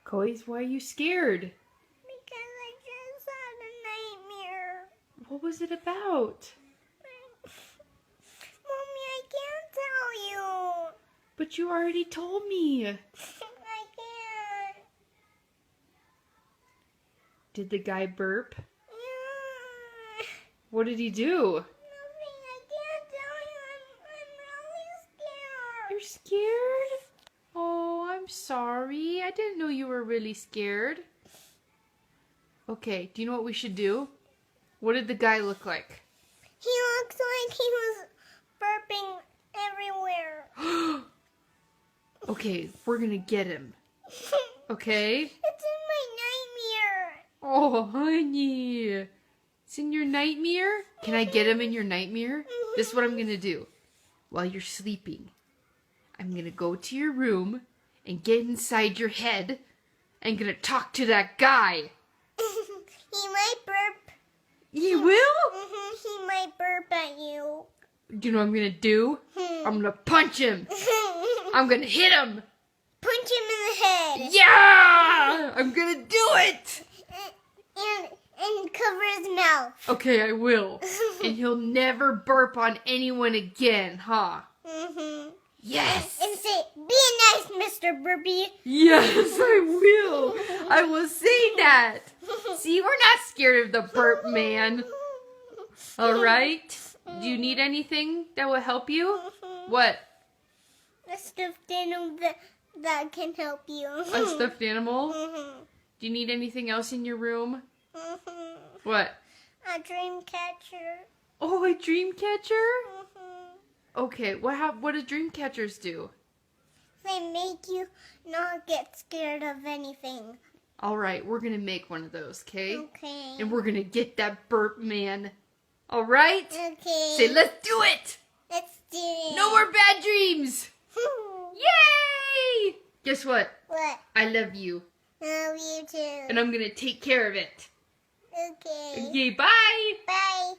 Koi's, why are you scared? Because I just had a nightmare. What was it about? Mommy, I can't tell you. But you already told me. I can't. Did the guy burp? Yeah. What did he do? Nothing, I can't tell you. I'm really scared. You're scared? Oh, I'm sorry. I didn't know you were really scared. Okay, do you know what we should do? What did the guy look like? He looks like he was burping everywhere. Okay, we're gonna get him. Okay? It's in my nightmare. Oh, honey. It's in your nightmare? Can I get him in your nightmare? This is what I'm gonna do. While you're sleeping, I'm gonna go to your room and get inside your head and gonna talk to that guy. He might burp. He will? He might burp at you. Do you know what I'm gonna do? I'm gonna punch him. I'm gonna hit him. Punch him in the head. Yeah! I'm gonna do it! And cover his mouth. Okay, I will. And he'll never burp on anyone again, huh? Yes! And say, be nice, Mr. Burpee. Yes, I will. I will say that. See, we're not scared of the burp man. All right? Do you need anything that will help you? What? A stuffed animal that can help you. A stuffed animal? Do you need anything else in your room? What? A dream catcher. Oh, a dream catcher? Okay, what do dream catchers do? They make you not get scared of anything. All right, we're going to make one of those, okay? Okay. And we're going to get that burp man. All right? Okay. Say, let's do it! Let's do it. No more bad dreams! Yay! Guess what? What? I love you. Love you too. And I'm going to take care of it. Okay. Okay, bye! Bye.